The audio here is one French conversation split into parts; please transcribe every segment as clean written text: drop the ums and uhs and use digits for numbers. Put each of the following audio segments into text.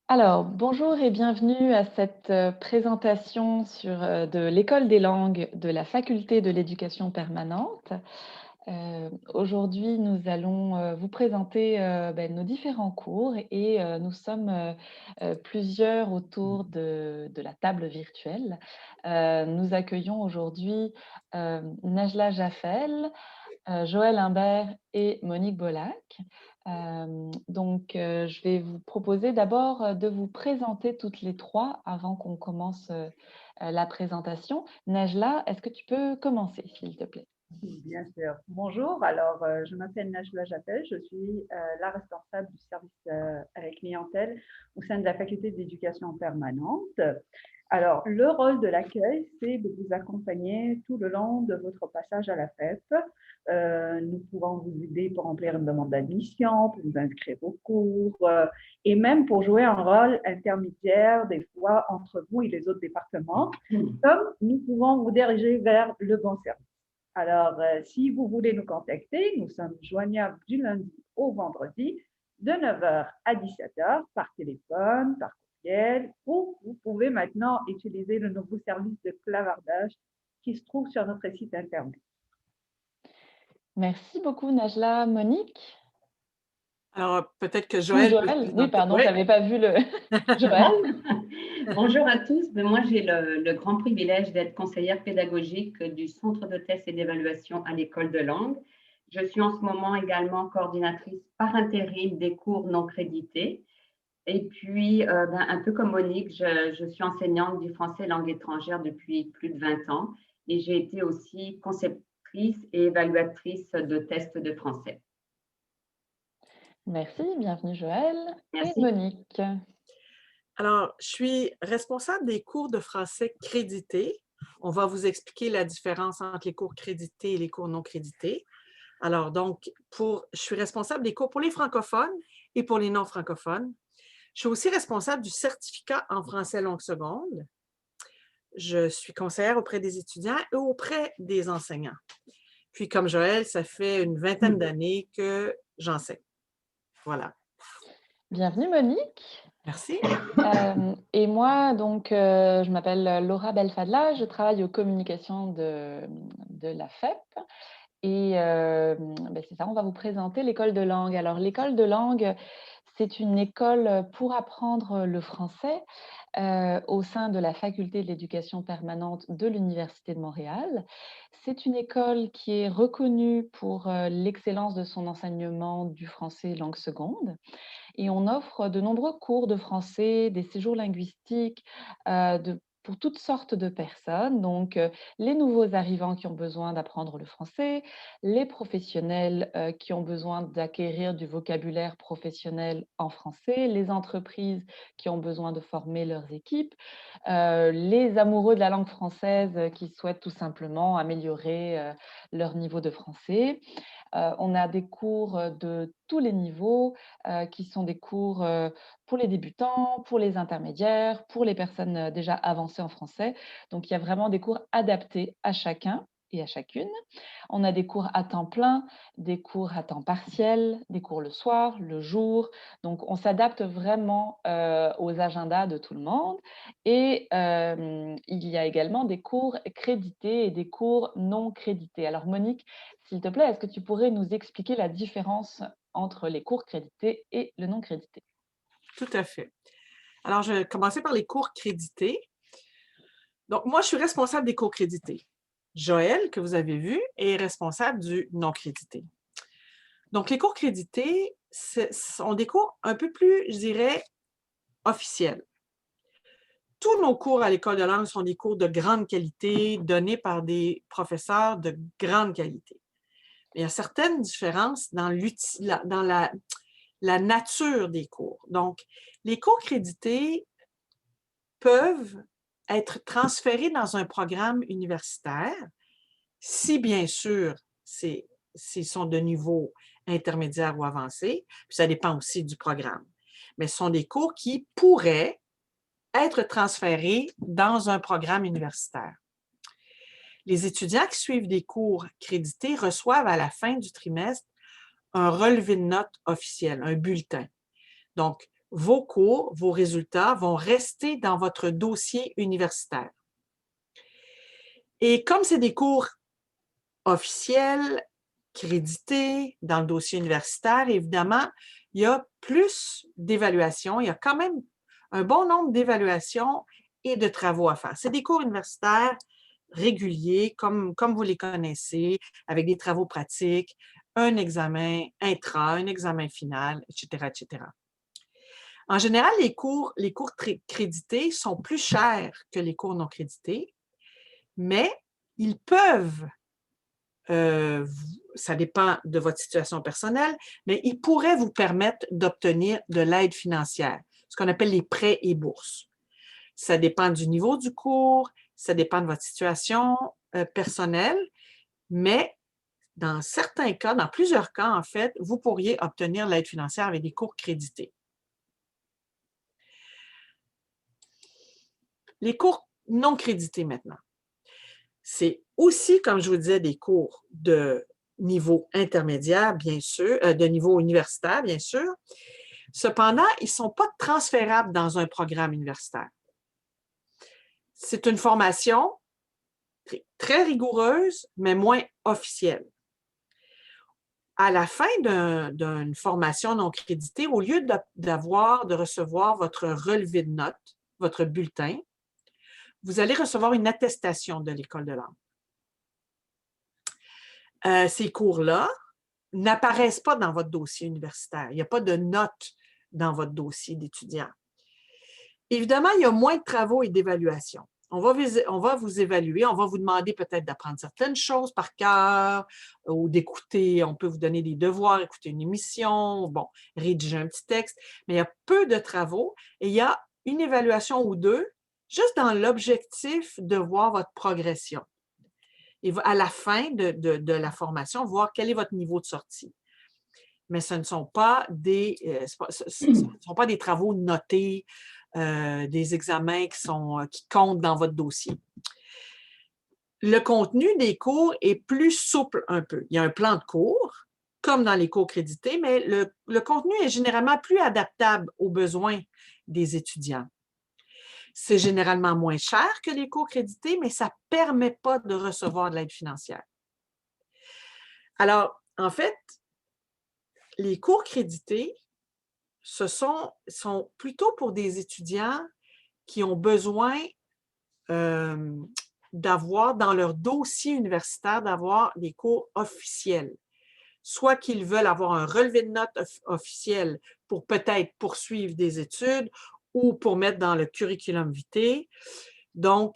Alors, bonjour et bienvenue à cette présentation de l'École des langues de la Faculté de l'éducation permanente. Aujourd'hui, nous allons vous présenter nos différents cours et nous sommes plusieurs autour de la table virtuelle. Nous accueillons aujourd'hui Najla Jaffel, Joël Imbert et Monique Bollac. Je vais vous proposer d'abord de vous présenter toutes les trois avant qu'on commence la présentation. Najla, est-ce que tu peux commencer, s'il te plaît? Bien sûr. Bonjour, je m'appelle Najla Jappel, je suis la responsable du service à la clientèle au sein de la faculté d'éducation permanente. Alors, le rôle de l'accueil, c'est de vous accompagner tout le long de votre passage à la FEP. Nous pouvons vous aider pour remplir une demande d'admission, pour vous inscrire au cours et même pour jouer un rôle intermédiaire des fois entre vous et les autres départements, comme nous pouvons vous diriger vers le bon service. Si vous voulez nous contacter, nous sommes joignables du lundi au vendredi de 9 heures à 17 heures par téléphone, par courriel, ou vous pouvez maintenant utiliser le nouveau service de clavardage qui se trouve sur notre site Internet. Merci beaucoup, Najla. Monique Alors, peut-être que ou Joël peut se Joël? Oui, présenter. pardon, Oui. je n'avais pas vu le Joël. Bonjour à tous. Moi, j'ai le grand privilège d'être conseillère pédagogique du Centre de tests et d'évaluation à l'École de langue. Je suis en ce moment également coordinatrice par intérim des cours non crédités. Et puis, un peu comme Monique, je suis enseignante du français langue étrangère depuis plus de 20 ans et j'ai été aussi conceptrice et évaluatrice de tests de français. Merci, bienvenue Joël. Et Merci. Monique. Alors, je suis responsable des cours de français crédités. On va vous expliquer la différence entre les cours crédités et les cours non crédités. Alors, donc, je suis responsable des cours pour les francophones et pour les non-francophones. Je suis aussi responsable du certificat en français langue seconde. Je suis conseillère auprès des étudiants et auprès des enseignants. Puis, comme Joël, ça fait une vingtaine d'années que j'enseigne. Voilà. Bienvenue Monique. Merci. Et moi, je m'appelle Laura Belfadla, je travaille aux communications de la FEP. Et c'est ça, on va vous présenter l'école de langue. Alors, l'école de langue, c'est une école pour apprendre le français au sein de la faculté de l'éducation permanente de l'Université de Montréal. C'est une école qui est reconnue pour l'excellence de son enseignement du français langue seconde. Et on offre de nombreux cours de français, des séjours linguistiques pour toutes sortes de personnes. Les nouveaux arrivants qui ont besoin d'apprendre le français, les professionnels qui ont besoin d'acquérir du vocabulaire professionnel en français, les entreprises qui ont besoin de former leurs équipes, les amoureux de la langue française qui souhaitent tout simplement améliorer leur niveau de français. On a des cours de tous les niveaux qui sont des cours pour les débutants, pour les intermédiaires, pour les personnes déjà avancées en français. Donc, il y a vraiment des cours adaptés à chacun et à chacune. On a des cours à temps plein, des cours à temps partiel, des cours le soir, le jour. Donc, on s'adapte vraiment aux agendas de tout le monde. Et il y a également des cours crédités et des cours non crédités. Alors, Monique, s'il te plaît, est-ce que tu pourrais nous expliquer la différence entre les cours crédités et le non crédité? Tout à fait. Alors, je vais commencer par les cours crédités. Donc, moi, je suis responsable des cours crédités. Joël, que vous avez vu, est responsable du non crédité. Donc, les cours crédités sont des cours un peu plus, je dirais, officiels. Tous nos cours à l'école de langue sont des cours de grande qualité, donnés par des professeurs de grande qualité. Mais il y a certaines différences dans la nature des cours. Donc, les cours crédités peuvent être transférés dans un programme universitaire si, bien sûr, s'ils sont de niveau intermédiaire ou avancé, puis ça dépend aussi du programme. Mais ce sont des cours qui pourraient être transférés dans un programme universitaire. Les étudiants qui suivent des cours crédités reçoivent à la fin du trimestre un relevé de notes officiel, un bulletin. Donc, vos cours, vos résultats vont rester dans votre dossier universitaire. Et comme c'est des cours officiels, crédités dans le dossier universitaire, évidemment, il y a plus d'évaluations. Il y a quand même un bon nombre d'évaluations et de travaux à faire. C'est des cours universitaires réguliers, comme vous les connaissez, avec des travaux pratiques, un examen intra, un examen final, etc., etc. En général, les cours crédités sont plus chers que les cours non crédités, mais ils peuvent, ça dépend de votre situation personnelle, mais ils pourraient vous permettre d'obtenir de l'aide financière, ce qu'on appelle les prêts et bourses. Ça dépend du niveau du cours, ça dépend de votre situation personnelle, mais dans certains cas, dans plusieurs cas, en fait, vous pourriez obtenir l'aide financière avec des cours crédités. Les cours non crédités maintenant. C'est aussi, comme je vous disais, des cours de niveau intermédiaire, bien sûr, de niveau universitaire, bien sûr. Cependant, ils ne sont pas transférables dans un programme universitaire. C'est une formation très rigoureuse, mais moins officielle. À la fin d'une formation non créditée, au lieu de recevoir votre relevé de notes, votre bulletin, vous allez recevoir une attestation de l'École de langue. Ces cours-là n'apparaissent pas dans votre dossier universitaire. Il n'y a pas de notes dans votre dossier d'étudiant. Évidemment, il y a moins de travaux et d'évaluation. On va vous évaluer, on va vous demander peut-être d'apprendre certaines choses par cœur ou d'écouter, on peut vous donner des devoirs, écouter une émission, bon, rédiger un petit texte, mais il y a peu de travaux et il y a une évaluation ou deux juste dans l'objectif de voir votre progression. Et à la fin de la formation, voir quel est votre niveau de sortie. Mais ce ne sont pas des travaux notés, des examens qui comptent dans votre dossier. Le contenu des cours est plus souple un peu. Il y a un plan de cours, comme dans les cours crédités, mais le contenu est généralement plus adaptable aux besoins des étudiants. C'est généralement moins cher que les cours crédités, mais ça ne permet pas de recevoir de l'aide financière. Alors, en fait, les cours crédités, ce sont plutôt pour des étudiants qui ont besoin d'avoir dans leur dossier universitaire, d'avoir des cours officiels. Soit qu'ils veulent avoir un relevé de notes officiel pour peut-être poursuivre des études ou pour mettre dans le curriculum vitae. Donc,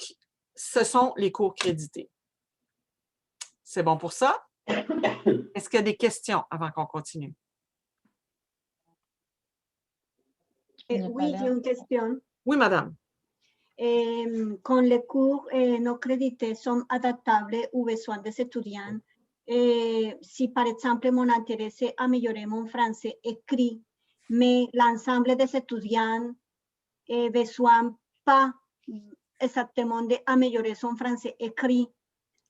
ce sont les cours crédités. C'est bon pour ça? Est-ce qu'il y a des questions avant qu'on continue? Oui, j'ai une question. Oui, madame. Quand les cours non crédités sont adaptables aux besoins des étudiants, si par exemple mon intérêt c'est améliorer mon français écrit, mais l'ensemble des étudiants besoin pas exactement d'améliorer son français écrit,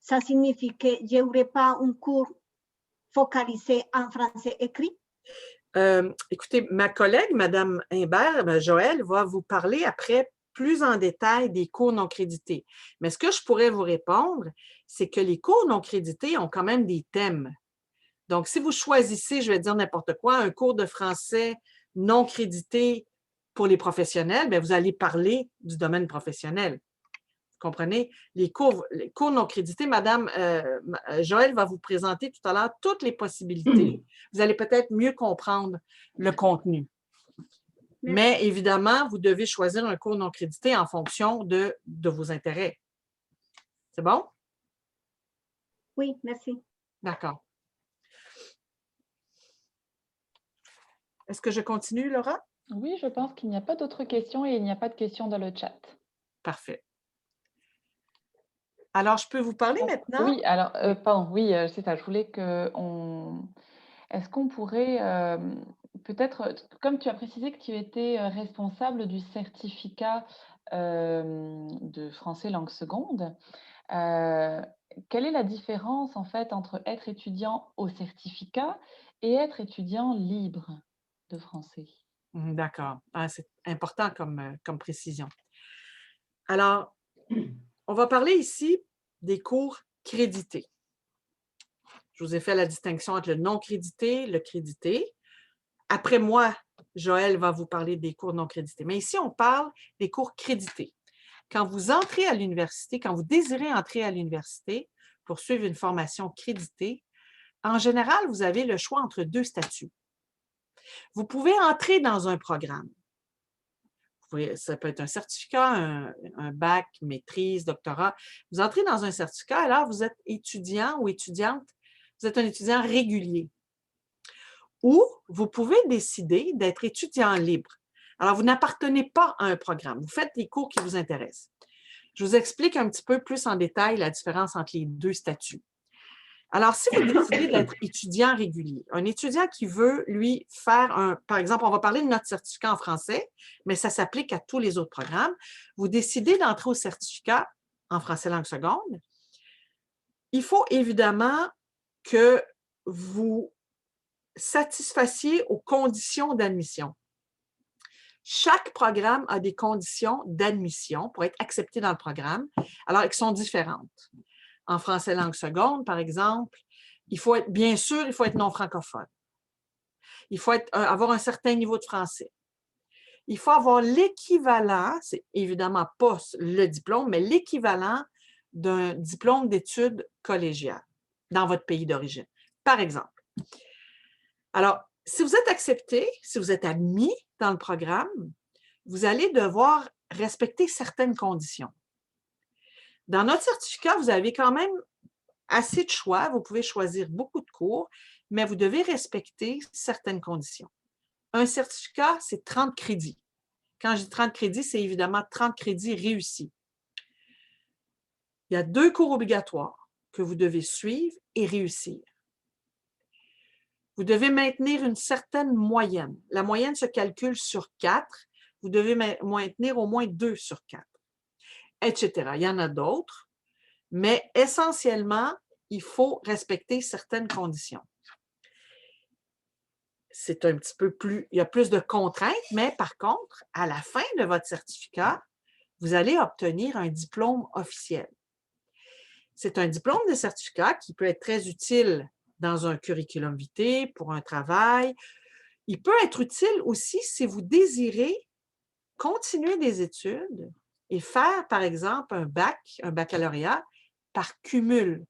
ça signifie que je n'aurai pas un cours focalisé en français écrit? Écoutez, ma collègue, Mme Imbert, Joël, va vous parler après plus en détail des cours non crédités. Mais ce que je pourrais vous répondre, c'est que les cours non crédités ont quand même des thèmes. Donc, si vous choisissez, je vais dire n'importe quoi, un cours de français non crédité pour les professionnels, bien, vous allez parler du domaine professionnel. Vous comprenez? Les cours non crédités, Madame Joël va vous présenter tout à l'heure toutes les possibilités. Vous allez peut-être mieux comprendre le contenu. Mais évidemment, vous devez choisir un cours non crédité en fonction de vos intérêts. C'est bon? Oui, merci. D'accord. Est-ce que je continue, Laura? Oui, je pense qu'il n'y a pas d'autres questions et il n'y a pas de questions dans le chat. Parfait. Alors, je peux vous parler maintenant? Oui, alors, pardon, oui, c'est ça. Je voulais est-ce qu'on pourrait, peut-être, comme tu as précisé que tu étais responsable du certificat de français langue seconde, quelle est la différence en fait entre être étudiant au certificat et être étudiant libre de français? D'accord. Ah, c'est important comme précision. Alors, on va parler ici des cours crédités. Je vous ai fait la distinction entre le non crédité, le crédité. Après moi, Joël va vous parler des cours non crédités. Mais ici, on parle des cours crédités. Quand vous entrez à l'université, quand vous désirez entrer à l'université pour suivre une formation créditée, en général, vous avez le choix entre deux statuts. Vous pouvez entrer dans un programme. Ça peut être un certificat, un bac, maîtrise, doctorat. Vous entrez dans un certificat, alors vous êtes étudiant ou étudiante, vous êtes un étudiant régulier. Ou vous pouvez décider d'être étudiant libre. Alors, vous n'appartenez pas à un programme. Vous faites les cours qui vous intéressent. Je vous explique un petit peu plus en détail la différence entre les deux statuts. Alors, si vous décidez d'être étudiant régulier, un étudiant qui veut, lui, faire par exemple, on va parler de notre certificat en français, mais ça s'applique à tous les autres programmes. Vous décidez d'entrer au certificat en français langue seconde. Il faut évidemment que vous satisfassiez aux conditions d'admission. Chaque programme a des conditions d'admission pour être accepté dans le programme, alors elles sont différentes. En français langue seconde, par exemple, bien sûr, il faut être non francophone. Il faut avoir un certain niveau de français. Il faut avoir l'équivalent, c'est évidemment pas le diplôme, mais l'équivalent d'un diplôme d'études collégiales dans votre pays d'origine, par exemple. Alors, si vous êtes accepté, si vous êtes admis dans le programme, vous allez devoir respecter certaines conditions. Dans notre certificat, vous avez quand même assez de choix. Vous pouvez choisir beaucoup de cours, mais vous devez respecter certaines conditions. Un certificat, c'est 30 crédits. Quand je dis 30 crédits, c'est évidemment 30 crédits réussis. Il y a 2 cours obligatoires que vous devez suivre et réussir. Vous devez maintenir une certaine moyenne. La moyenne se calcule sur 4. Vous devez maintenir au moins 2 sur 4, etc. Il y en a d'autres, mais essentiellement, il faut respecter certaines conditions. C'est un petit peu plus, il y a plus de contraintes, mais par contre, à la fin de votre certificat, vous allez obtenir un diplôme officiel. C'est un diplôme de certificat qui peut être très utile dans un curriculum vitae, pour un travail. Il peut être utile aussi si vous désirez continuer des études et faire, par exemple, un baccalauréat par cumul.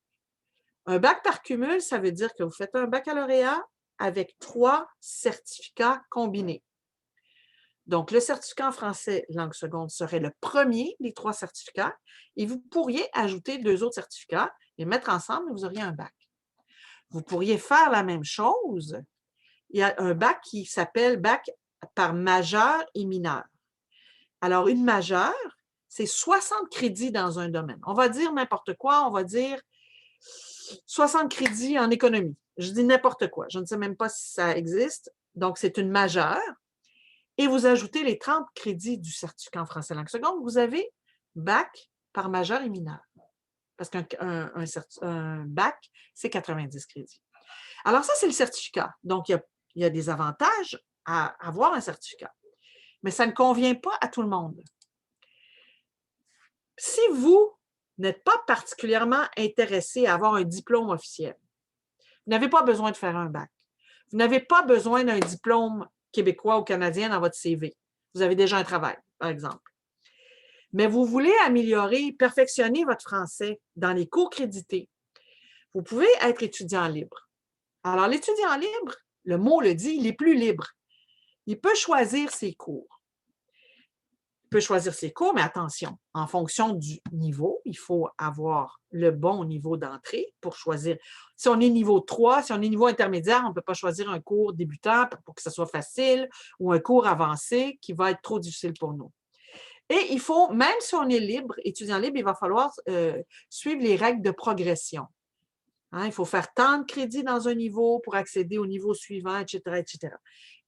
Un bac par cumul, ça veut dire que vous faites un baccalauréat avec 3 certificats combinés. Donc, le certificat en français langue seconde serait le premier des 3 certificats et vous pourriez ajouter 2 autres certificats, les mettre ensemble et vous auriez un bac. Vous pourriez faire la même chose. Il y a un bac qui s'appelle bac par majeur et mineur. Alors, une majeure, c'est 60 crédits dans un domaine. On va dire n'importe quoi, on va dire 60 crédits en économie. Je dis n'importe quoi. Je ne sais même pas si ça existe. Donc, c'est une majeure. Et vous ajoutez les 30 crédits du certificat en français langue seconde, vous avez bac par majeur et mineur. Parce qu'un bac, c'est 90 crédits. Alors ça, c'est le certificat. Donc, il y a des avantages à avoir un certificat. Mais ça ne convient pas à tout le monde. Si vous n'êtes pas particulièrement intéressé à avoir un diplôme officiel, vous n'avez pas besoin de faire un bac. Vous n'avez pas besoin d'un diplôme québécois ou canadien dans votre CV. Vous avez déjà un travail, par exemple. Mais vous voulez améliorer, perfectionner votre français dans les cours crédités. Vous pouvez être étudiant libre. Alors, l'étudiant libre, le mot le dit, il est plus libre. Il peut choisir ses cours. Il peut choisir ses cours, mais attention, en fonction du niveau, il faut avoir le bon niveau d'entrée pour choisir. Si on est niveau 3, si on est niveau intermédiaire, on ne peut pas choisir un cours débutant pour que ce soit facile ou un cours avancé qui va être trop difficile pour nous. Et il faut, même si on est libre, étudiant libre, il va falloir suivre les règles de progression. Hein, il faut faire tant de crédits dans un niveau pour accéder au niveau suivant, etc., etc.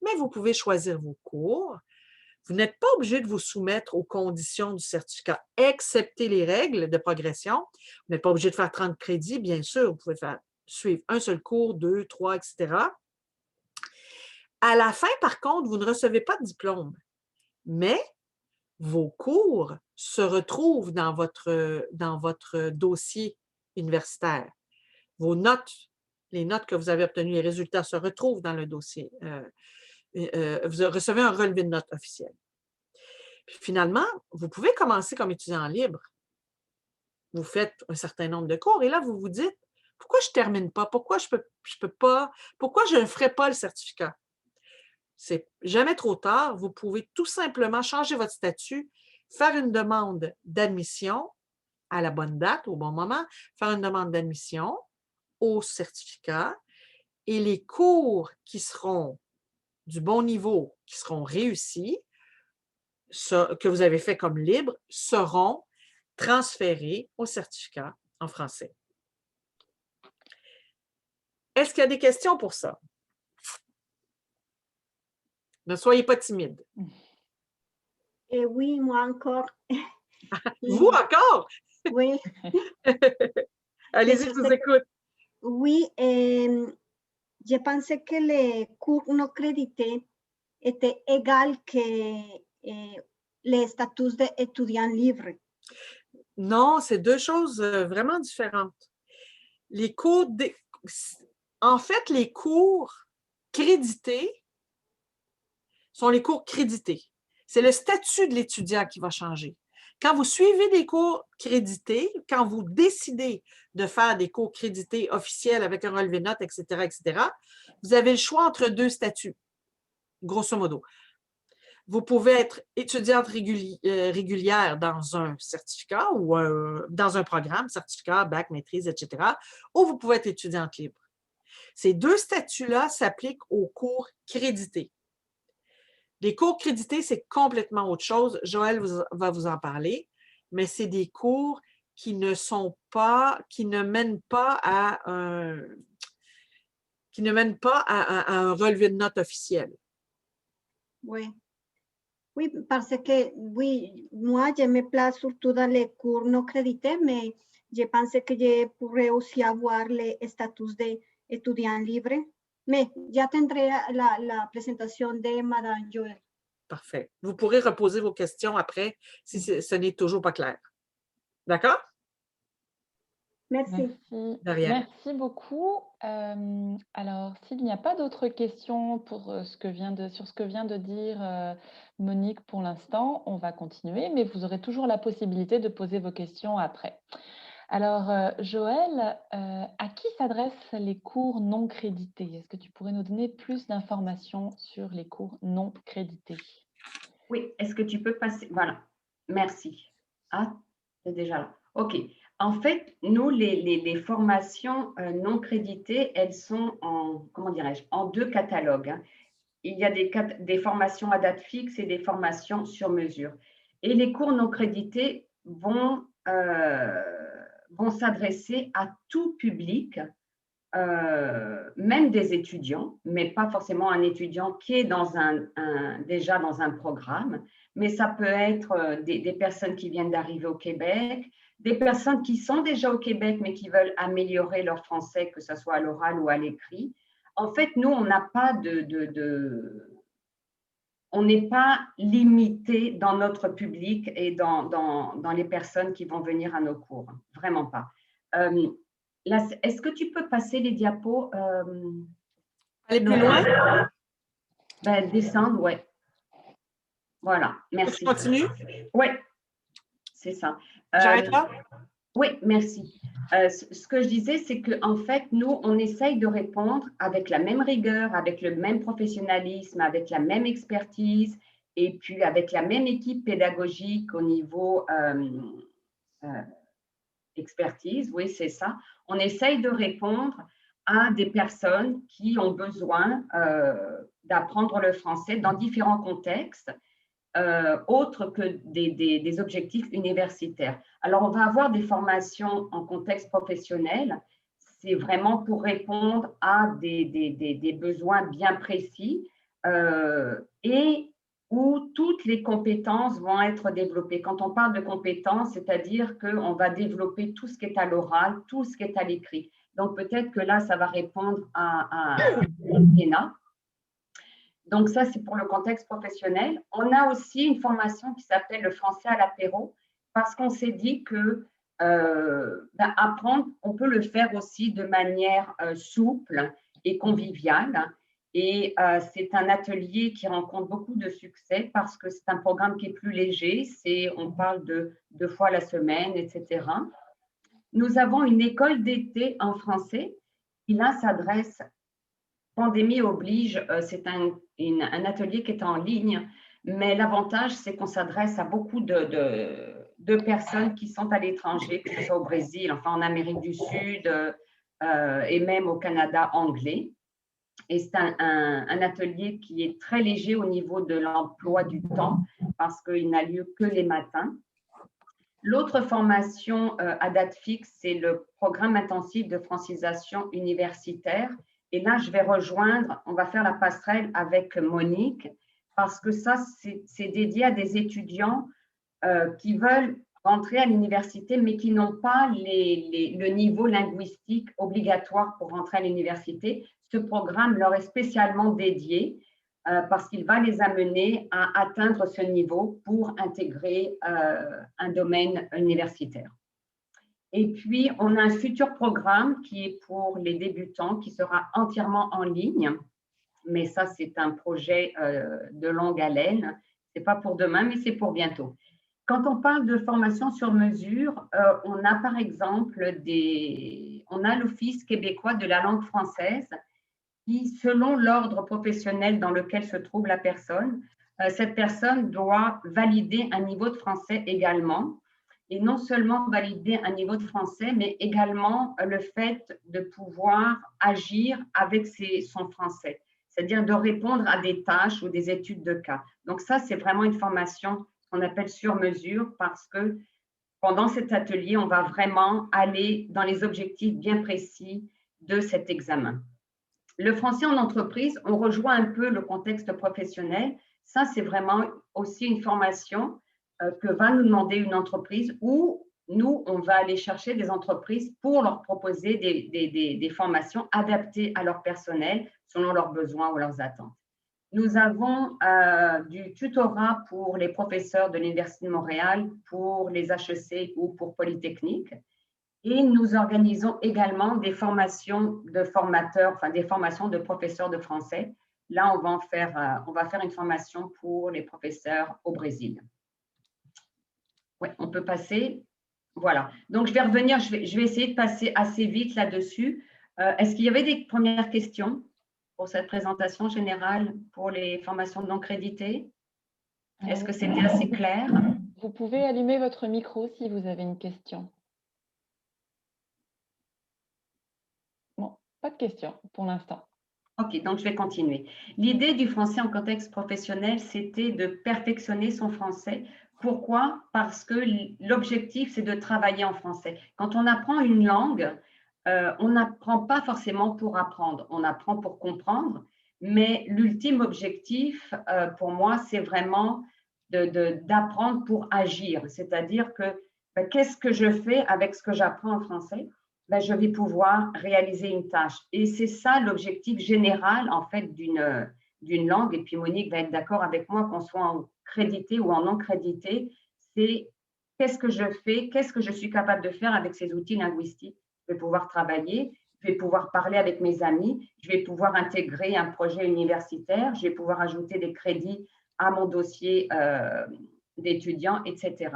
Mais vous pouvez choisir vos cours. Vous n'êtes pas obligé de vous soumettre aux conditions du certificat, excepté les règles de progression. Vous n'êtes pas obligé de faire 30 crédits, bien sûr. Vous pouvez suivre un seul cours, 2, 3, etc. À la fin, par contre, vous ne recevez pas de diplôme, mais vos cours se retrouvent dans votre dossier universitaire. Vos notes, les notes que vous avez obtenues, les résultats se retrouvent dans le dossier. Vous recevez un relevé de notes officiel. Puis finalement, vous pouvez commencer comme étudiant libre. Vous faites un certain nombre de cours et là, vous vous dites, pourquoi je ne termine pas? Pourquoi je peux pas? Pourquoi je ne ferai pas le certificat? C'est jamais trop tard. Vous pouvez tout simplement changer votre statut, faire une demande d'admission à la bonne date, au bon moment, faire une demande d'admission au certificat et les cours qui seront du bon niveau, qui seront réussis, que vous avez fait comme libre, seront transférés au certificat en français. Est-ce qu'il y a des questions pour ça? Ne soyez pas timide. Oui, moi encore. Vous encore? Oui. Allez-y, je vous écoute. Oui, je pensais que les cours non crédités étaient égaux que les statuts d'étudiants libres. Non, c'est deux choses vraiment différentes. Les cours, en fait, les cours crédités sont les cours crédités. C'est le statut de l'étudiant qui va changer. Quand vous suivez des cours crédités, quand vous décidez de faire des cours crédités officiels avec un relevé de notes, etc., vous avez le choix entre deux statuts, grosso modo. Vous pouvez être étudiante régulière dans un certificat ou dans un programme, certificat, bac, maîtrise, etc., ou vous pouvez être étudiante libre. Ces deux statuts-là s'appliquent aux cours crédités. Les cours crédités, c'est complètement autre chose. Joël va vous en parler, mais c'est des cours qui ne mènent pas à un relevé de notes officiel. Oui. Oui, parce que oui, moi, je me place surtout dans les cours non crédités, mais je pense que je pourrais aussi avoir le statut d'étudiant libre. Mais j'attendrai la présentation de Madame Joël. Parfait. Vous pourrez reposer vos questions après si ce n'est toujours pas clair. D'accord? Merci. De rien. Merci beaucoup. Alors, s'il n'y a pas d'autres questions pour sur ce que vient de dire Monique pour l'instant, on va continuer, mais vous aurez toujours la possibilité de poser vos questions après. Alors, Joël, à qui s'adressent les cours non crédités? Est-ce que tu pourrais nous donner plus d'informations sur les cours non crédités? Oui, est-ce que tu peux passer? Voilà, merci. Ah, c'est déjà là. OK. En fait, nous, les formations non créditées, elles sont en, comment dirais-je, en deux catalogues, hein. Il y a des formations à date fixe et des formations sur mesure. Et les cours non crédités vont s'adresser à tout public, même des étudiants, mais pas forcément un étudiant qui est déjà dans un programme, mais ça peut être des personnes qui viennent d'arriver au Québec, des personnes qui sont déjà au Québec, mais qui veulent améliorer leur français, que ce soit à l'oral ou à l'écrit. En fait, nous, on n'a pas on n'est pas limité dans notre public et dans les personnes qui vont venir à nos cours. Vraiment pas. Est-ce que tu peux passer les diapos? Aller plus loin? Descendre, ouais. Voilà, merci. Je continue? Oui, c'est ça. J'arrête là? Oui, merci. Ce que je disais, c'est qu'en fait, nous, on essaye de répondre avec la même rigueur, avec le même professionnalisme, avec la même expertise et puis avec la même équipe pédagogique au niveau expertise, oui, c'est ça. On essaye de répondre à des personnes qui ont besoin d'apprendre le français dans différents contextes, autres que des objectifs universitaires. Alors, on va avoir des formations en contexte professionnel. C'est vraiment pour répondre à des besoins bien précis et où toutes les compétences vont être développées. Quand on parle de compétences, c'est-à-dire qu'on va développer tout ce qui est à l'oral, tout ce qui est à l'écrit. Donc, peut-être que là, ça va répondre à Léna. Donc ça, c'est pour le contexte professionnel. On a aussi une formation qui s'appelle le français à l'apéro, parce qu'on s'est dit que apprendre, on peut le faire aussi de manière souple et conviviale. Et c'est un atelier qui rencontre beaucoup de succès parce que c'est un programme qui est plus léger. On parle de 2 fois la semaine, etc. Nous avons une école d'été en français qui là s'adresse, pandémie oblige, c'est un atelier qui est en ligne, mais l'avantage, c'est qu'on s'adresse à beaucoup de personnes qui sont à l'étranger, que ce soit au Brésil, enfin en Amérique du Sud et même au Canada anglais. Et c'est un atelier qui est très léger au niveau de l'emploi du temps parce qu'il n'a lieu que les matins. L'autre formation à date fixe, c'est le programme intensif de francisation universitaire. Et là, je vais rejoindre, on va faire la passerelle avec Monique parce que ça, c'est dédié à des étudiants qui veulent rentrer à l'université, mais qui n'ont pas le niveau linguistique obligatoire pour rentrer à l'université. Ce programme leur est spécialement dédié parce qu'il va les amener à atteindre ce niveau pour intégrer un domaine universitaire. Et puis, on a un futur programme qui est pour les débutants, qui sera entièrement en ligne. Mais ça, c'est un projet de longue haleine. Ce n'est pas pour demain, mais c'est pour bientôt. Quand on parle de formation sur mesure, on a par exemple l'Office québécois de la langue française qui, selon l'ordre professionnel dans lequel se trouve la personne, cette personne doit valider un niveau de français également. Et non seulement valider un niveau de français, mais également le fait de pouvoir agir avec son français, c'est-à-dire de répondre à des tâches ou des études de cas. Donc ça, c'est vraiment une formation qu'on appelle sur mesure parce que pendant cet atelier, on va vraiment aller dans les objectifs bien précis de cet examen. Le français en entreprise, on rejoint un peu le contexte professionnel. Ça, c'est vraiment aussi une formation que va nous demander une entreprise où nous, on va aller chercher des entreprises pour leur proposer des formations adaptées à leur personnel selon leurs besoins ou leurs attentes. Nous avons du tutorat pour les professeurs de l'Université de Montréal, pour les HEC ou pour Polytechnique. Et nous organisons également des formations de formateurs, enfin des formations de professeurs de français. Là, on va faire une formation pour les professeurs au Brésil. Oui, on peut passer. Voilà. Donc, je vais revenir, je vais essayer de passer assez vite là-dessus. Est-ce qu'il y avait des premières questions pour cette présentation générale pour les formations non créditées? Est-ce que c'était assez clair? Vous pouvez allumer votre micro si vous avez une question. Bon, pas de questions pour l'instant. OK, donc je vais continuer. L'idée du français en contexte professionnel, c'était de perfectionner son français. Pourquoi? Parce que l'objectif, c'est de travailler en français. Quand on apprend une langue, on n'apprend pas forcément pour apprendre, on apprend pour comprendre, mais l'ultime objectif, pour moi, c'est vraiment d'apprendre pour agir. C'est-à-dire que qu'est-ce que je fais avec ce que j'apprends en français? Je vais pouvoir réaliser une tâche. Et c'est ça l'objectif général, en fait, d'une langue. Et puis, Monique va être d'accord avec moi, qu'on soit en crédité ou en non crédité, c'est qu'est-ce que je fais, qu'est-ce que je suis capable de faire avec ces outils linguistiques. Je vais pouvoir travailler, je vais pouvoir parler avec mes amis, je vais pouvoir intégrer un projet universitaire, je vais pouvoir ajouter des crédits à mon dossier d'étudiant, etc.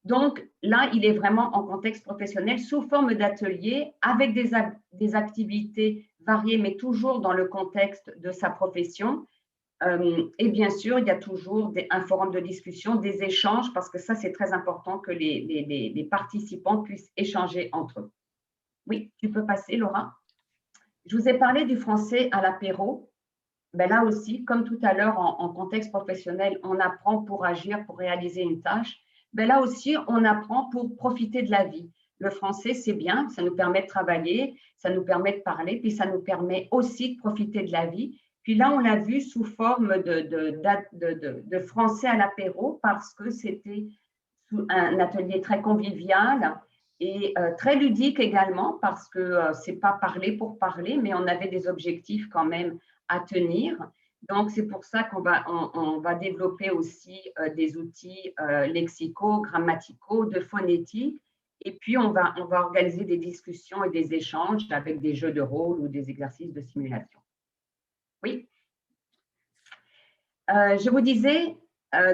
Donc là, il est vraiment en contexte professionnel sous forme d'atelier avec des activités variées, mais toujours dans le contexte de sa profession. Et bien sûr, il y a toujours un forum de discussion, des échanges, parce que ça, c'est très important que les participants puissent échanger entre eux. Oui, tu peux passer, Laura. Je vous ai parlé du français à l'apéro. Là aussi, comme tout à l'heure, en contexte professionnel, on apprend pour agir, pour réaliser une tâche. Là aussi, on apprend pour profiter de la vie. Le français, c'est bien, ça nous permet de travailler, ça nous permet de parler, puis ça nous permet aussi de profiter de la vie. Puis là, on l'a vu sous forme de français à l'apéro parce que c'était un atelier très convivial et très ludique également parce que ce n'est pas parler pour parler, mais on avait des objectifs quand même à tenir. Donc, c'est pour ça on va développer aussi des outils lexicaux, grammaticaux, de phonétique. Et puis, on va organiser des discussions et des échanges avec des jeux de rôle ou des exercices de simulation. Oui. Je vous disais,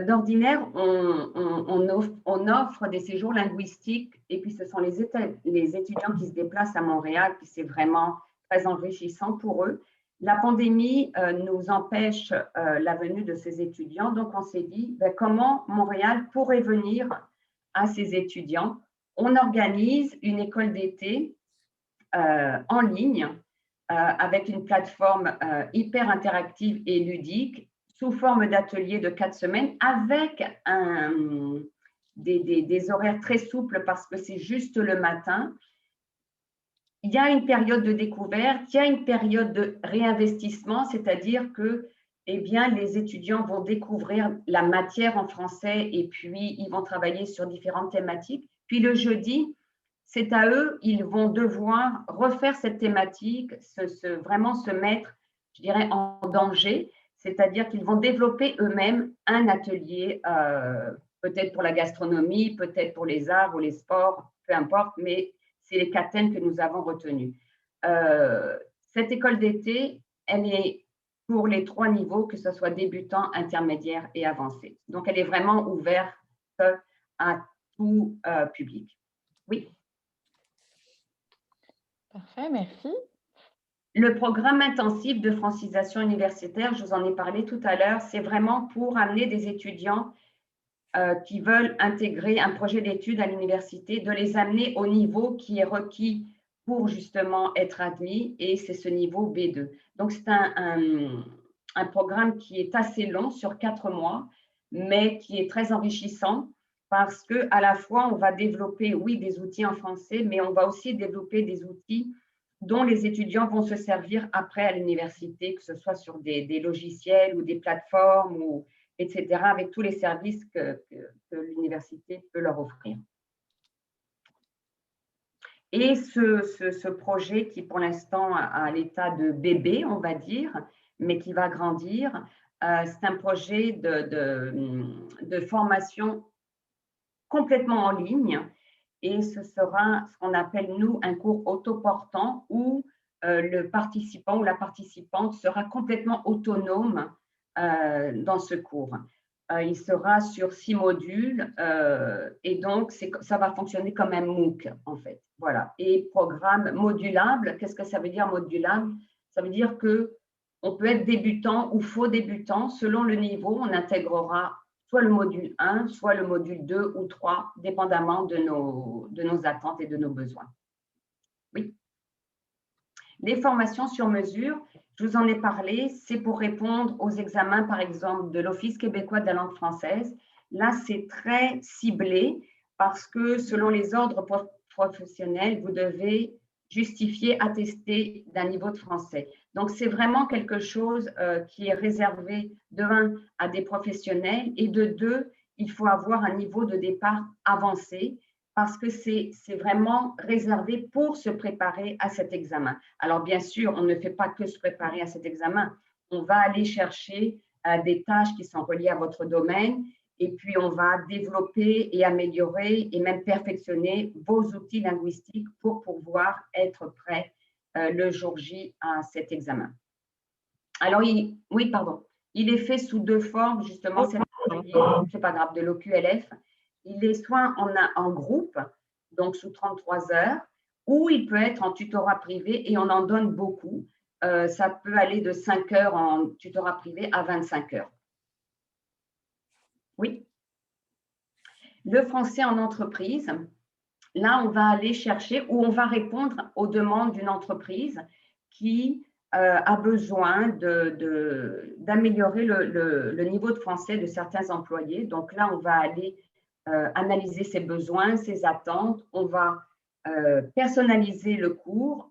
d'ordinaire, on offre des séjours linguistiques et puis ce sont les étudiants qui se déplacent à Montréal, puis c'est vraiment très enrichissant pour eux. La pandémie nous empêche la venue de ces étudiants, donc on s'est dit comment Montréal pourrait venir à ces étudiants. On organise une école d'été en ligne avec une plateforme hyper interactive et ludique sous forme d'ateliers de 4 semaines avec des horaires très souples parce que c'est juste le matin. Il y a une période de découverte, il y a une période de réinvestissement, c'est-à-dire que eh bien, les étudiants vont découvrir la matière en français et puis ils vont travailler sur différentes thématiques. Puis le jeudi, c'est à eux, ils vont devoir refaire cette thématique, vraiment se mettre, je dirais, en danger, c'est-à-dire qu'ils vont développer eux-mêmes un atelier, peut-être pour la gastronomie, peut-être pour les arts ou les sports, peu importe, mais c'est les 4 thèmes que nous avons retenus. Cette école d'été, elle est pour les 3 niveaux, que ce soit débutant, intermédiaire et avancé. Donc, elle est vraiment ouverte à tout public. Oui. Parfait, merci. Le programme intensif de francisation universitaire, je vous en ai parlé tout à l'heure, c'est vraiment pour amener des étudiants qui veulent intégrer un projet d'études à l'université, de les amener au niveau qui est requis pour justement être admis, et c'est ce niveau B2. Donc, c'est un programme qui est assez long, sur 4 mois, mais qui est très enrichissant parce qu'à la fois, on va développer, oui, des outils en français, mais on va aussi développer des outils dont les étudiants vont se servir après à l'université, que ce soit sur des logiciels ou des plateformes, etc., avec tous les services que l'université peut leur offrir. Et ce projet qui, pour l'instant, a l'état de bébé, on va dire, mais qui va grandir, c'est un projet de formation complètement en ligne. Et ce sera ce qu'on appelle, nous, un cours autoportant où le participant ou la participante sera complètement autonome dans ce cours. Il sera sur 6 modules et donc ça va fonctionner comme un MOOC en fait. Voilà. Et programme modulable, qu'est-ce que ça veut dire modulable? Ça veut dire qu'on peut être débutant ou faux débutant selon le niveau. On intégrera soit le module 1, soit le module 2 ou 3, dépendamment de nos attentes et de nos besoins. Oui. Les formations sur mesure, je vous en ai parlé, c'est pour répondre aux examens, par exemple, de l'Office québécois de la langue française. Là, c'est très ciblé parce que selon les ordres professionnels, vous devez justifier, attester d'un niveau de français. Donc, c'est vraiment quelque chose qui est réservé de 1 à des professionnels et de 2, il faut avoir un niveau de départ avancé parce que c'est vraiment réservé pour se préparer à cet examen. Alors, bien sûr, on ne fait pas que se préparer à cet examen. On va aller chercher des tâches qui sont reliées à votre domaine et puis on va développer et améliorer et même perfectionner vos outils linguistiques pour pouvoir être prêt le jour J à cet examen. Alors, il est fait sous 2 formes, justement, c'est pas grave, de l'OQLF. Il est soit en groupe, donc sous 33 heures, ou il peut être en tutorat privé et on en donne beaucoup. Ça peut aller de 5 heures en tutorat privé à 25 heures. Oui. Le français en entreprise, là, on va aller chercher ou on va répondre aux demandes d'une entreprise qui a besoin d'améliorer le niveau de français de certains employés. Donc là, on va aller analyser ses besoins, ses attentes. On va personnaliser le cours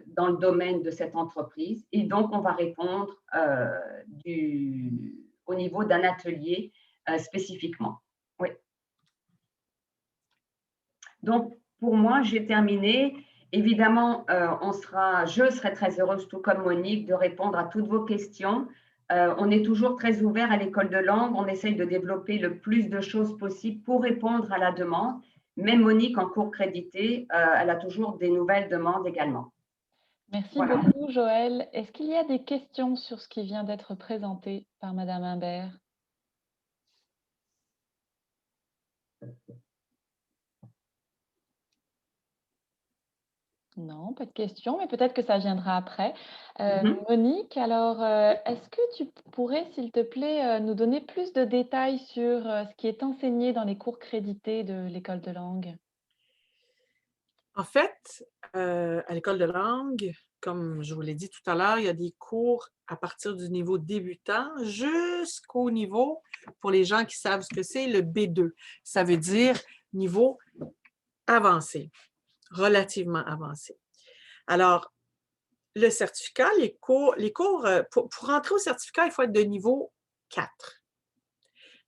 dans le domaine de cette entreprise et donc on va répondre au niveau d'un atelier spécifiquement. Oui. Donc, pour moi, j'ai terminé. Évidemment, je serai très heureuse, tout comme Monique, de répondre à toutes vos questions. On est toujours très ouvert à l'école de langue. On essaye de développer le plus de choses possible pour répondre à la demande. Même Monique, en cours crédité, elle a toujours des nouvelles demandes également. Merci Voilà. beaucoup, Joël. Est-ce qu'il y a des questions sur ce qui vient d'être présenté par Madame Imbert? Non, pas de questions, mais peut-être que ça viendra après. Monique, alors, est-ce que tu pourrais, s'il te plaît, nous donner plus de détails sur ce qui est enseigné dans les cours crédités de l'école de langue? En fait, à l'école de langue, comme je vous l'ai dit tout à l'heure, il y a des cours à partir du niveau débutant jusqu'au niveau, pour les gens qui savent ce que c'est, le B2. Ça veut dire niveau avancé, relativement avancé. Alors, le certificat, les cours pour rentrer au certificat, il faut être de niveau 4.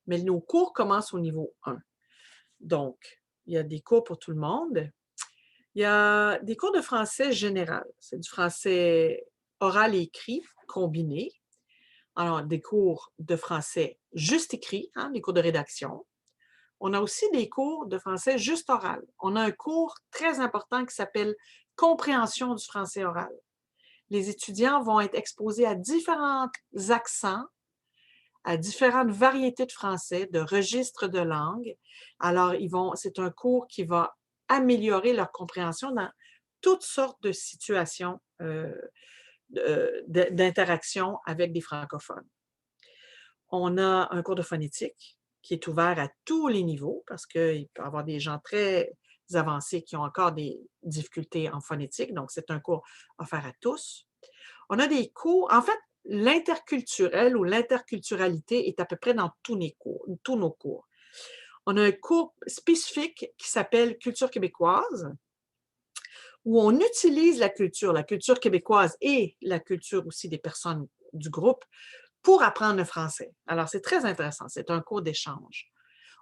Mais nos cours commencent au niveau 1. Donc, il y a des cours pour tout le monde. Il y a des cours de français général. C'est du français oral et écrit combiné. Alors, des cours de français juste écrit, des cours de rédaction. On a aussi des cours de français juste oral. On a un cours très important qui s'appelle compréhension du français oral. Les étudiants vont être exposés à différents accents, à différentes variétés de français, de registres de langue. Alors, c'est un cours qui va améliorer leur compréhension dans toutes sortes de situations d'interaction avec des francophones. On a un cours de phonétique qui est ouvert à tous les niveaux parce qu'il peut y avoir des gens très avancés qui ont encore des difficultés en phonétique, donc c'est un cours offert à tous. On a des cours, en fait, l'interculturel ou l'interculturalité est à peu près dans tous nos cours. On a un cours spécifique qui s'appelle Culture québécoise, où on utilise la culture québécoise et la culture aussi des personnes du groupe pour apprendre le français. Alors, c'est très intéressant. C'est un cours d'échange.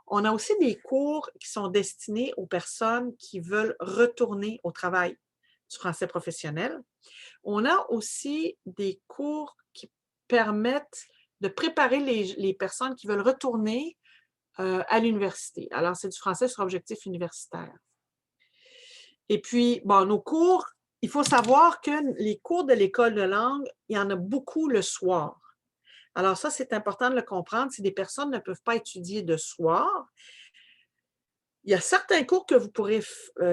On a aussi des cours qui sont destinés aux personnes qui veulent retourner au travail du français professionnel. On a aussi des cours qui permettent de préparer les personnes qui veulent retourner à l'université. Alors, c'est du français sur objectif universitaire. Et puis, bon, nos cours, il faut savoir que les cours de l'école de langue, il y en a beaucoup le soir. Alors ça, c'est important de le comprendre. Si des personnes ne peuvent pas étudier de soir, il y a certains cours que vous pourrez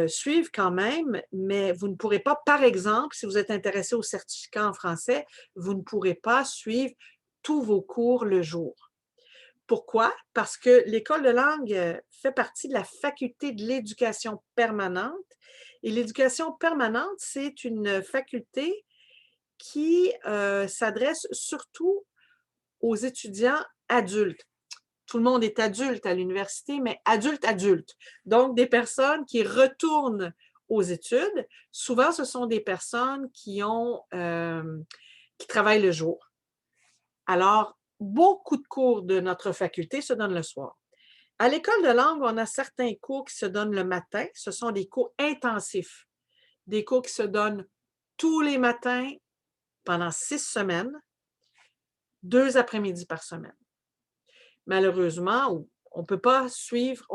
suivre quand même, mais vous ne pourrez pas, par exemple, si vous êtes intéressé au certificat en français, vous ne pourrez pas suivre tous vos cours le jour. Pourquoi? Parce que l'école de langue fait partie de la faculté de l'éducation permanente. Et l'éducation permanente, c'est une faculté qui s'adresse surtout aux étudiants adultes. Tout le monde est adulte à l'université, mais adulte. Donc, des personnes qui retournent aux études. Souvent, ce sont des personnes qui travaillent le jour. Alors, beaucoup de cours de notre faculté se donnent le soir. À l'école de langue, on a certains cours qui se donnent le matin. Ce sont des cours intensifs. Des cours qui se donnent tous les matins pendant 6 semaines, 2 après-midi par semaine. Malheureusement, on ne peut pas suivre,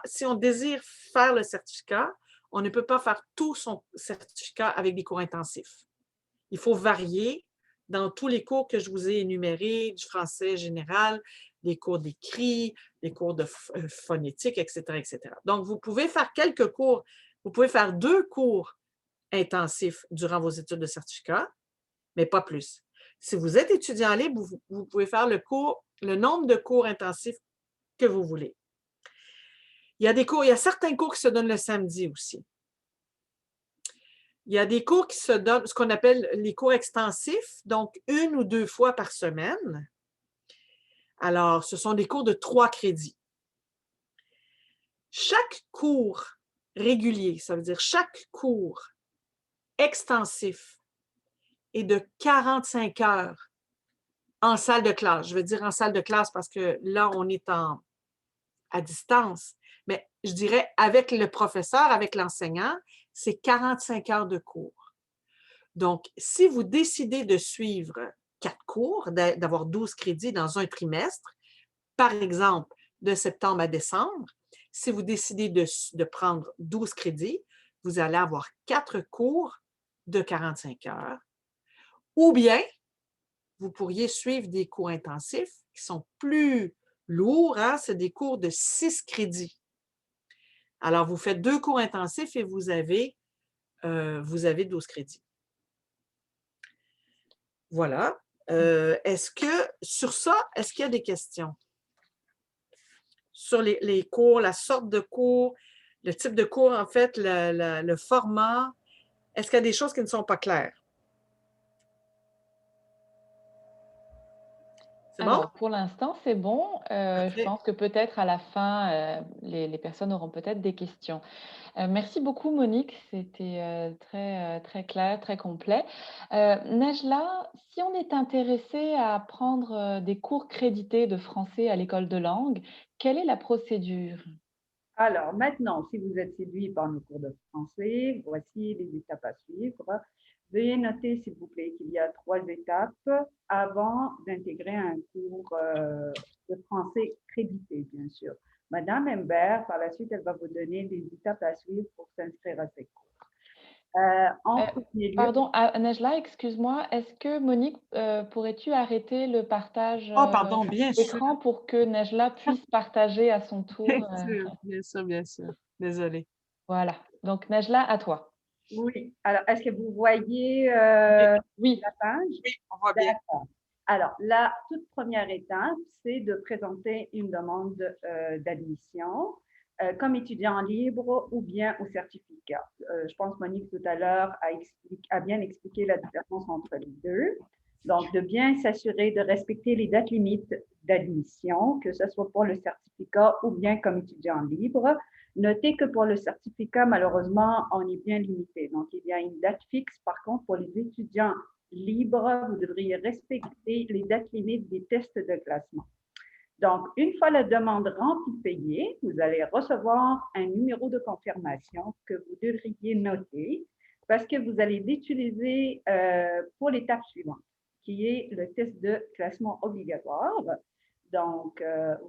si on désire faire le certificat, on ne peut pas faire tout son certificat avec des cours intensifs. Il faut varier dans tous les cours que je vous ai énumérés, du français général, des cours d'écrit, des cours de phonétique, etc., etc. Donc, vous pouvez faire quelques cours, vous pouvez faire 2 cours intensifs durant vos études de certificat, mais pas plus. Si vous êtes étudiant libre, vous pouvez faire le nombre de cours intensifs que vous voulez. Il y a certains cours qui se donnent le samedi aussi. Il y a des cours qui se donnent, ce qu'on appelle les cours extensifs, donc 1 ou 2 fois par semaine. Alors, ce sont des cours de 3 crédits. Chaque cours régulier, ça veut dire chaque cours extensif est de 45 heures en salle de classe. Je veux dire en salle de classe parce que là, on est à distance. Mais je dirais avec le professeur, avec l'enseignant, c'est 45 heures de cours. Donc, si vous décidez de suivre 4 cours, d'avoir 12 crédits dans un trimestre, par exemple, de septembre à décembre. Si vous décidez de prendre 12 crédits, vous allez avoir 4 cours de 45 heures. Ou bien, vous pourriez suivre des cours intensifs qui sont plus lourds, hein? C'est des cours de 6 crédits. Alors, vous faites 2 cours intensifs et vous avez 12 crédits. Voilà. Sur ça, est-ce qu'il y a des questions? Sur les cours, la sorte de cours, le type de cours, en fait, le format. Est-ce qu'il y a des choses qui ne sont pas claires? C'est bon? Alors, pour l'instant, c'est bon. Je pense que peut-être à la fin, les personnes auront peut-être des questions. Merci beaucoup, Monique. C'était très clair, très complet. Najla, si on est intéressé à prendre des cours crédités de français à l'école de langue, quelle est la procédure? Alors maintenant, si vous êtes séduit par nos cours de français, voici les étapes à suivre. Veuillez noter, s'il vous plaît, qu'il y a 3 étapes avant d'intégrer un cours de français crédité, bien sûr. Madame Imbert, par la suite, elle va vous donner des étapes à suivre pour s'inscrire à ces cours. En premier lieu, Pardon, Najla, excuse-moi, est-ce que Monique, pourrais-tu arrêter le partage Oh, pardon, bien sûr. d'écran pour que Najla puisse partager à son tour? Bien sûr, bien sûr, bien sûr. Désolée. Voilà. Donc, Najla, à toi. oui. Alors, est-ce que vous voyez Oui. la page? Oui, on voit bien. D'accord. Alors, la toute première étape, c'est de présenter une demande d'admission comme étudiant libre ou bien au certificat. Je pense Monique tout à l'heure a bien expliqué la différence entre les deux. Donc, de bien s'assurer de respecter les dates limites d'admission, que ce soit pour le certificat ou bien comme étudiant libre. Notez que pour le certificat, malheureusement, on est bien limité. Donc, il y a une date fixe. Par contre, pour les étudiants libres, vous devriez respecter les dates limites des tests de classement. Donc, une fois la demande remplie payée, vous allez recevoir un numéro de confirmation que vous devriez noter parce que vous allez l'utiliser pour l'étape suivante, qui est le test de classement obligatoire. Donc,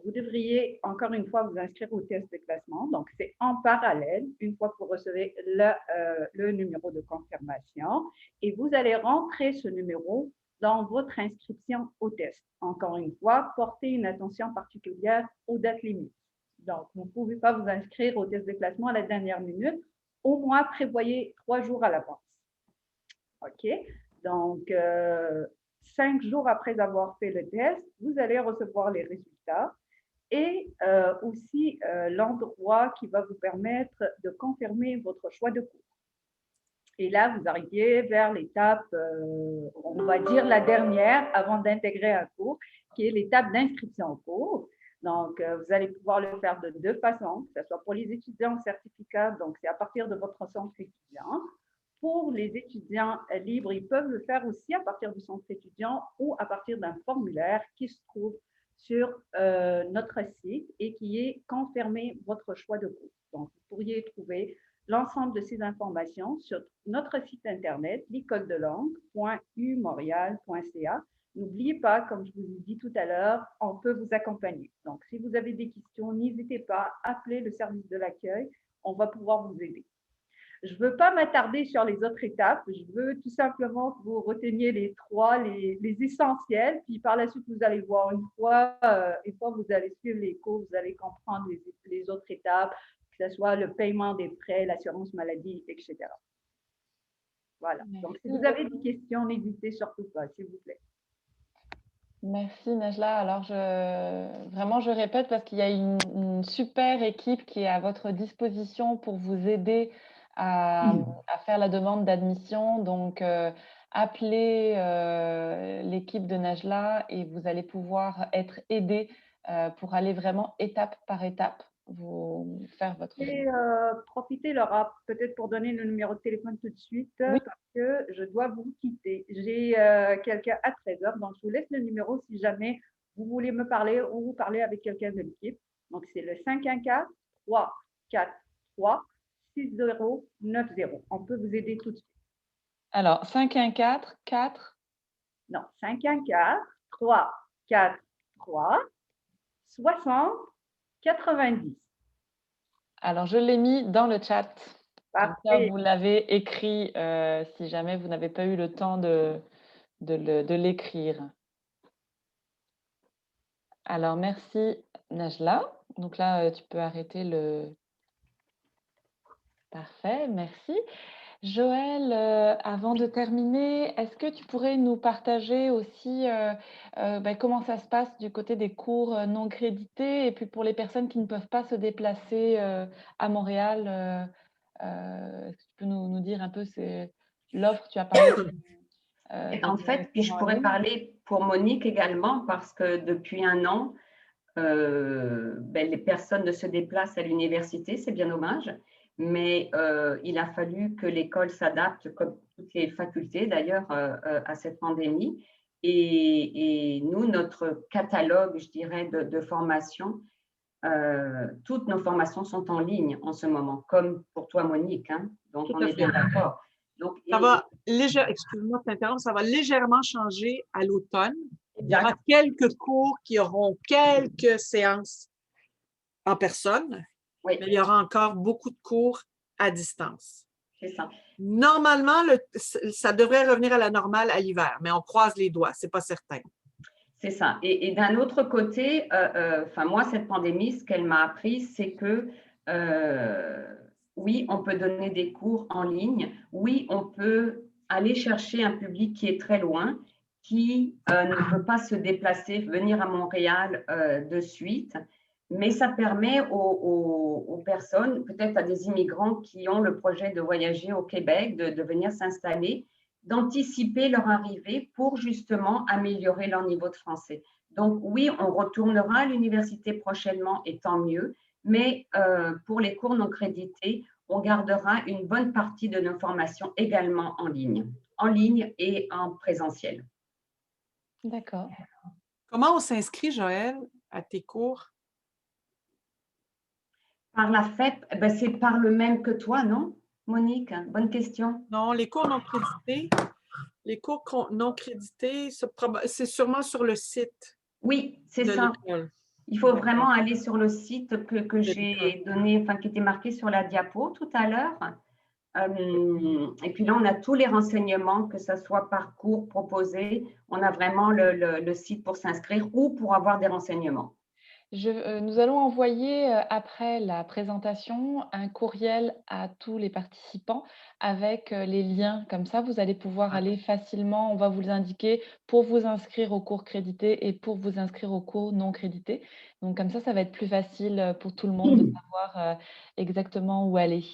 vous devriez encore une fois vous inscrire au test de classement. Donc, c'est en parallèle, une fois que vous recevez le numéro de confirmation, et vous allez rentrer ce numéro dans votre inscription au test. Encore une fois, portez une attention particulière aux dates limites. Donc, vous ne pouvez pas vous inscrire au test de classement à la dernière minute. Au moins, prévoyez 3 jours à l'avance. OK? Donc, 5 jours après avoir fait le test, vous allez recevoir les résultats et aussi l'endroit qui va vous permettre de confirmer votre choix de cours. Et là, vous arrivez vers l'étape, on va dire la dernière avant d'intégrer un cours, qui est l'étape d'inscription au cours. Donc, vous allez pouvoir le faire de 2 façons, que ce soit pour les étudiants certificats, donc c'est à partir de votre centre étudiant. Pour les étudiants libres, ils peuvent le faire aussi à partir du centre étudiant ou à partir d'un formulaire qui se trouve sur notre site et qui est confirmé votre choix de cours. Donc, vous pourriez trouver l'ensemble de ces informations sur notre site internet, l'écoledelangue.umontréal.ca. N'oubliez pas, comme je vous ai dit tout à l'heure, on peut vous accompagner. Donc, si vous avez des questions, n'hésitez pas à appeler le service de l'accueil. On va pouvoir vous aider. Je ne veux pas m'attarder sur les autres étapes. Je veux tout simplement que vous reteniez les 3, les essentiels. Puis par la suite, vous allez voir une fois vous allez suivre les cours, vous allez comprendre les autres étapes, que ce soit le paiement des frais, l'assurance maladie, etc. Voilà. Donc, si vous avez des questions, n'hésitez surtout pas, s'il vous plaît. Merci Najla. Alors, vraiment, je répète parce qu'il y a une super équipe qui est à votre disposition pour vous aider à faire la demande d'admission. Donc, appelez l'équipe de Najla et vous allez pouvoir être aidé pour aller vraiment étape par étape, vous faire votre Et profitez, Laura, peut-être pour donner le numéro de téléphone tout de suite, Oui. parce que je dois vous quitter. J'ai quelqu'un à 13h, donc je vous laisse le numéro si jamais vous voulez me parler ou vous parler avec quelqu'un de l'équipe. Donc, c'est le 514-343-6090. On peut vous aider tout de suite. Alors, 514 4 Non, 5, 1, 4, 3, 4, 3, 60, 90. Alors, je l'ai mis dans le chat. Comme ça, Parfait. vous l'avez écrit si jamais vous n'avez pas eu le temps de l'écrire. Alors, merci Najla. Donc là, tu peux arrêter le... Parfait, merci. Joël, avant de terminer, est-ce que tu pourrais nous partager aussi comment ça se passe du côté des cours non crédités et puis pour les personnes qui ne peuvent pas se déplacer à Montréal, est-ce que tu peux nous dire un peu l'offre, tu as parlé des En fait, puis directives je en pourrais ligne. parler pour Monique également, parce que depuis un an, les personnes ne se déplacent à l'université, c'est bien dommage, mais il a fallu que l'école s'adapte, comme toutes les facultés d'ailleurs, à cette pandémie. Et nous, notre catalogue, je dirais, de formation, toutes nos formations sont en ligne en ce moment, comme pour toi, Monique, hein, donc Tout on à est fait. bien d'accord. Donc, Ça va légèrement, excuse-moi de t'interrompre, ça va légèrement changer à l'automne. Il y aura exact, quelques cours qui auront quelques séances en personne, oui, mais il y aura encore beaucoup de cours à distance. c'est ça. Normalement, ça devrait revenir à la normale à l'hiver, mais on croise les doigts, c'est pas certain. C'est ça. Et d'un autre côté, moi, cette pandémie, ce qu'elle m'a appris, c'est que oui, on peut donner des cours en ligne. Oui, on peut aller chercher un public qui est très loin, qui ne peut pas se déplacer, venir à Montréal de suite. Mais ça permet aux personnes, peut-être à des immigrants qui ont le projet de voyager au Québec, de venir s'installer, d'anticiper leur arrivée pour justement améliorer leur niveau de français. Donc oui, on retournera à l'université prochainement et tant mieux, mais pour les cours non crédités, on gardera une bonne partie de nos formations également en ligne et en présentiel. D'accord. Comment on s'inscrit, Joël, à tes cours? Par la FEP, c'est par le même que toi, non, Monique? Bonne question. Non, les cours non crédités, non crédités, c'est sûrement sur le site Oui, c'est de ça. l'école. Il faut D'accord. vraiment aller sur le site que De j'ai l'école. donné, qui était marqué sur la diapo tout à l'heure. Et puis là, on a tous les renseignements, que ce soit par cours proposé. On a vraiment le site pour s'inscrire ou pour avoir des renseignements. Nous allons envoyer, après la présentation, un courriel à tous les participants avec, les liens. Comme ça, vous allez pouvoir aller facilement, on va vous indiquer pour vous inscrire aux cours crédités et pour vous inscrire aux cours non crédités. Donc comme ça va être plus facile, pour tout le monde de savoir, exactement où aller.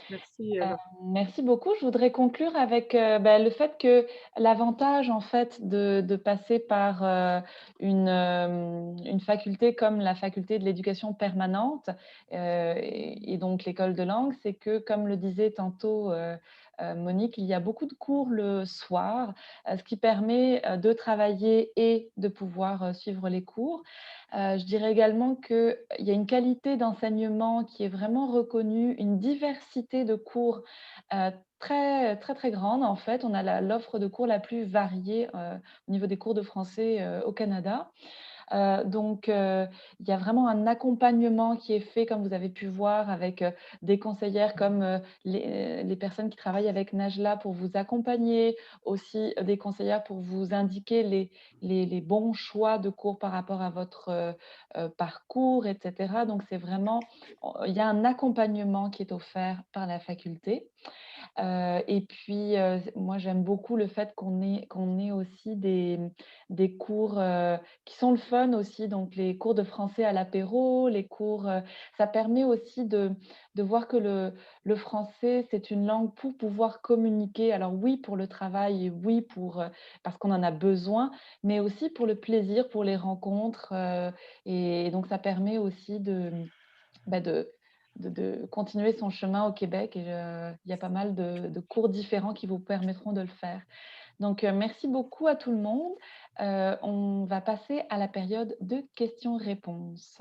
Merci. Merci beaucoup. Je voudrais conclure avec le fait que l'avantage en fait de passer par une faculté comme la faculté de l'éducation permanente et donc l'école de langue, c'est que comme le disait tantôt Monique, il y a beaucoup de cours le soir, ce qui permet de travailler et de pouvoir suivre les cours. Je dirais également qu'il y a une qualité d'enseignement qui est vraiment reconnue, une diversité de cours très, très, très grande. En fait, on a l'offre de cours la plus variée au niveau des cours de français au Canada. Il y a vraiment un accompagnement qui est fait, comme vous avez pu voir, avec des conseillères comme les personnes qui travaillent avec Najla pour vous accompagner, aussi des conseillères pour vous indiquer les bons choix de cours par rapport à votre parcours, etc. Donc, c'est vraiment, il y a un accompagnement qui est offert par la faculté. Et puis, moi, j'aime beaucoup le fait qu'on ait aussi des cours, qui sont le fun aussi, donc les cours de français à l'apéro, les cours, ça permet aussi de voir que le français, c'est une langue pour pouvoir communiquer. Alors oui, pour le travail et oui, parce qu'on en a besoin, mais aussi pour le plaisir, pour les rencontres, et donc ça permet aussi bah, de continuer son chemin au Québec et il y a pas mal de cours différents qui vous permettront de le faire. Donc, merci beaucoup à tout le monde. On va passer à la période de questions-réponses.